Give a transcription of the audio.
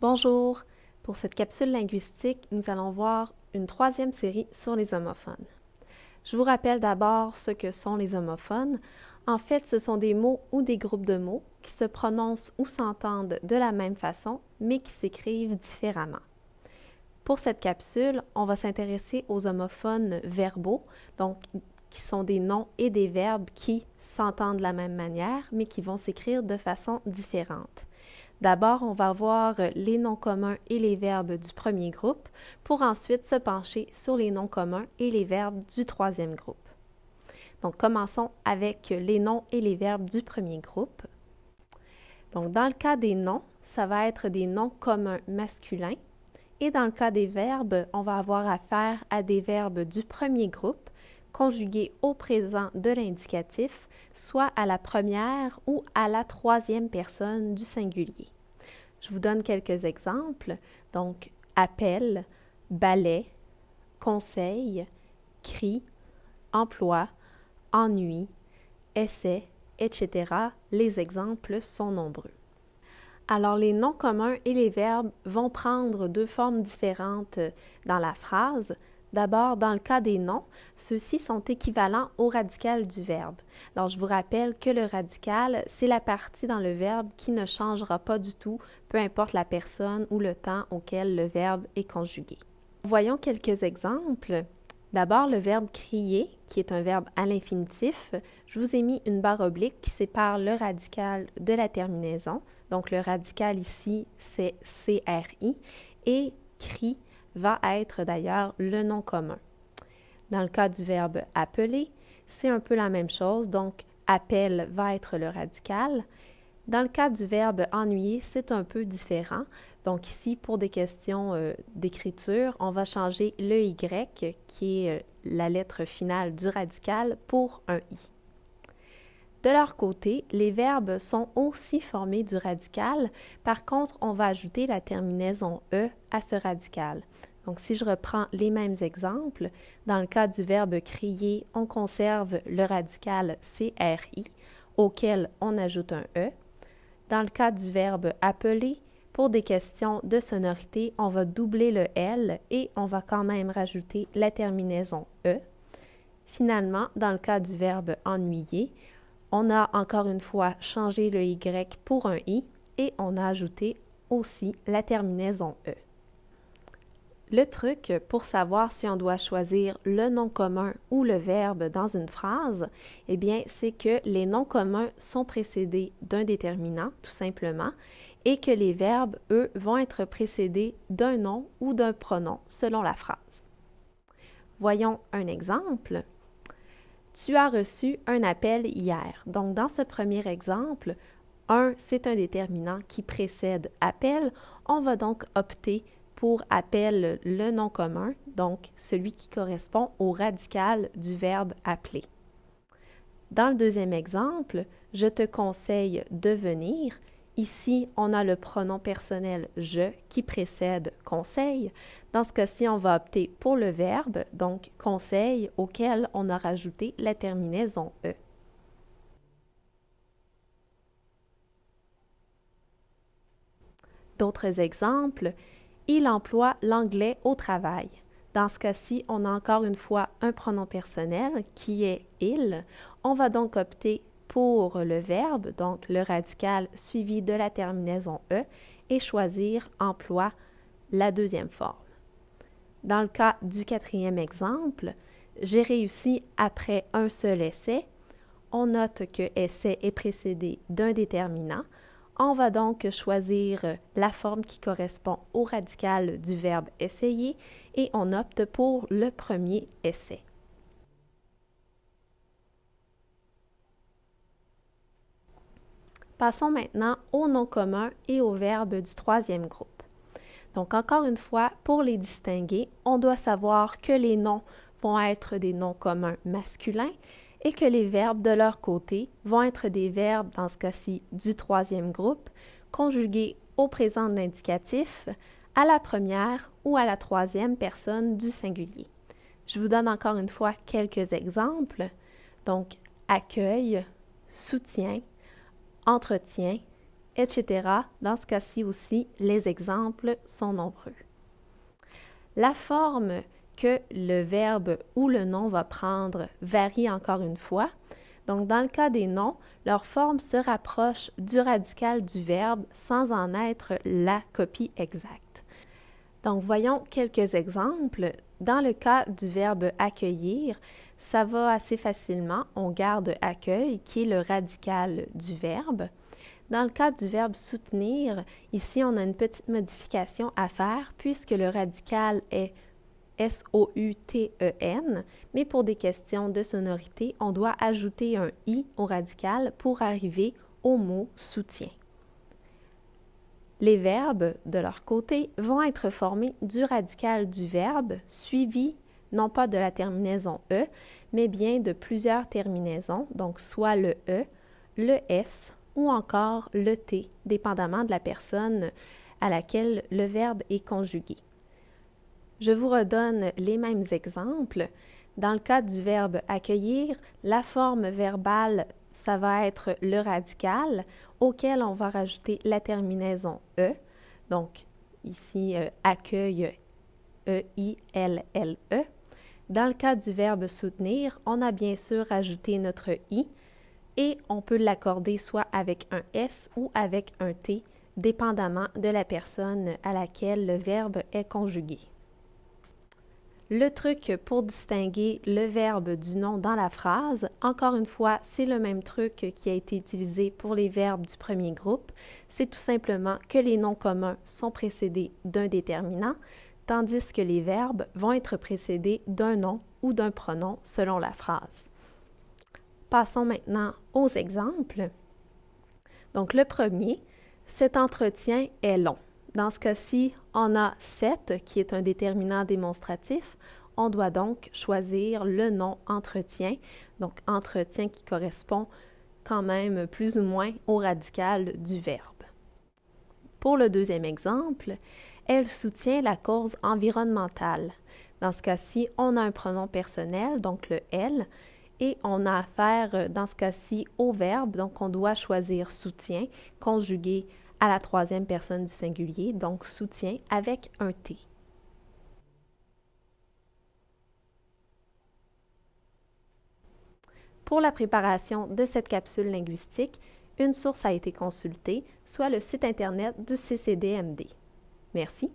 Bonjour! Pour cette capsule linguistique, nous allons voir une troisième série sur les homophones. Je vous rappelle d'abord ce que sont les homophones. En fait, ce sont des mots ou des groupes de mots qui se prononcent ou s'entendent de la même façon, mais qui s'écrivent différemment. Pour cette capsule, on va s'intéresser aux homophones verbaux, donc qui sont des noms et des verbes qui s'entendent de la même manière, mais qui vont s'écrire de façon différente. D'abord, on va voir les noms communs et les verbes du premier groupe pour ensuite se pencher sur les noms communs et les verbes du troisième groupe. Donc, commençons avec les noms et les verbes du premier groupe. Donc, dans le cas des noms, ça va être des noms communs masculins. Et dans le cas des verbes, on va avoir affaire à des verbes du premier groupe conjugués au présent de l'indicatif, soit à la première ou à la troisième personne du singulier. Je vous donne quelques exemples. Donc, appel, balai, conseil, cri, emploi, ennui, essai, etc. Les exemples sont nombreux. Alors, les noms communs et les verbes vont prendre deux formes différentes dans la phrase. D'abord, dans le cas des noms, ceux-ci sont équivalents au radical du verbe. Alors, je vous rappelle que le radical, c'est la partie dans le verbe qui ne changera pas du tout, peu importe la personne ou le temps auquel le verbe est conjugué. Voyons quelques exemples. D'abord, le verbe crier, qui est un verbe à l'infinitif. Je vous ai mis une barre oblique qui sépare le radical de la terminaison. Donc, le radical ici, c'est CRI et cri va être d'ailleurs le nom commun. Dans le cas du verbe appeler, c'est un peu la même chose, donc appel va être le radical. Dans le cas du verbe ennuyer, c'est un peu différent. Donc ici, pour des questions d'écriture, on va changer le Y, qui est la lettre finale du radical, pour un I. De leur côté, les verbes sont aussi formés du radical. Par contre, on va ajouter la terminaison E à ce radical. Donc, si je reprends les mêmes exemples, dans le cas du verbe crier, on conserve le radical CRI, auquel on ajoute un E. Dans le cas du verbe appeler, pour des questions de sonorité, on va doubler le L et on va quand même rajouter la terminaison E. Finalement, dans le cas du verbe ennuyer, on a encore une fois changé le Y pour un I et on a ajouté aussi la terminaison E. Le truc pour savoir si on doit choisir le nom commun ou le verbe dans une phrase, eh bien, c'est que les noms communs sont précédés d'un déterminant, tout simplement, et que les verbes, eux, vont être précédés d'un nom ou d'un pronom selon la phrase. Voyons un exemple. Tu as reçu un appel hier. Donc, dans ce premier exemple, c'est un déterminant qui précède appel. On va donc opter pour appel le nom commun, donc celui qui correspond au radical du verbe appeler. Dans le deuxième exemple, je te conseille de venir. Ici, on a le pronom personnel « je » qui précède « conseil ». Dans ce cas-ci, on va opter pour le verbe, donc « conseil » auquel on a rajouté la terminaison « e ». D'autres exemples, il emploie l'anglais au travail. Dans ce cas-ci, on a encore une fois un pronom personnel qui est « il ». On va donc opter pour le verbe, donc le radical suivi de la terminaison « e » et choisir « emploi », la deuxième forme. Dans le cas du quatrième exemple, j'ai réussi après un seul essai. On note que « essai » est précédé d'un déterminant. On va donc choisir la forme qui correspond au radical du verbe « essayer » et on opte pour le premier « essai ». Passons maintenant aux noms communs et aux verbes du troisième groupe. Donc, encore une fois, pour les distinguer, on doit savoir que les noms vont être des noms communs masculins et que les verbes de leur côté vont être des verbes, dans ce cas-ci, du troisième groupe, conjugués au présent de l'indicatif, à la première ou à la troisième personne du singulier. Je vous donne encore une fois quelques exemples. Donc, accueil, soutien, entretien, etc. Dans ce cas-ci aussi, les exemples sont nombreux. La forme que le verbe ou le nom va prendre varie encore une fois. Donc, dans le cas des noms, leur forme se rapproche du radical du verbe sans en être la copie exacte. Donc, voyons quelques exemples. Dans le cas du verbe accueillir, ça va assez facilement. On garde accueil, qui est le radical du verbe. Dans le cas du verbe soutenir, ici, on a une petite modification à faire puisque le radical est S-O-U-T-E-N, mais pour des questions de sonorité, on doit ajouter un I au radical pour arriver au mot soutien. Les verbes, de leur côté, vont être formés du radical du verbe, suivi non pas de la terminaison E, mais bien de plusieurs terminaisons, donc soit le E, le S ou encore le T, dépendamment de la personne à laquelle le verbe est conjugué. Je vous redonne les mêmes exemples. Dans le cas du verbe accueillir, la forme verbale, ça va être le radical auquel on va rajouter la terminaison E. Donc, ici, accueil, E-I-L-L-E. Dans le cas du verbe soutenir, on a bien sûr ajouté notre I et on peut l'accorder soit avec un S ou avec un T, dépendamment de la personne à laquelle le verbe est conjugué. Le truc pour distinguer le verbe du nom dans la phrase, encore une fois, c'est le même truc qui a été utilisé pour les verbes du premier groupe. C'est tout simplement que les noms communs sont précédés d'un déterminant, tandis que les verbes vont être précédés d'un nom ou d'un pronom selon la phrase. Passons maintenant aux exemples. Donc le premier, cet entretien est long. Dans ce cas-ci, on a 7 qui est un déterminant démonstratif. On doit donc choisir le nom entretien, donc entretien qui correspond quand même plus ou moins au radical du verbe. Pour le deuxième exemple, elle soutient la cause environnementale. Dans ce cas-ci, on a un pronom personnel, donc le elle, et on a affaire dans ce cas-ci au verbe, donc on doit choisir soutien, conjugué à la troisième personne du singulier, donc soutien avec un T. Pour la préparation de cette capsule linguistique, une source a été consultée, soit le site Internet du CCDMD. Merci.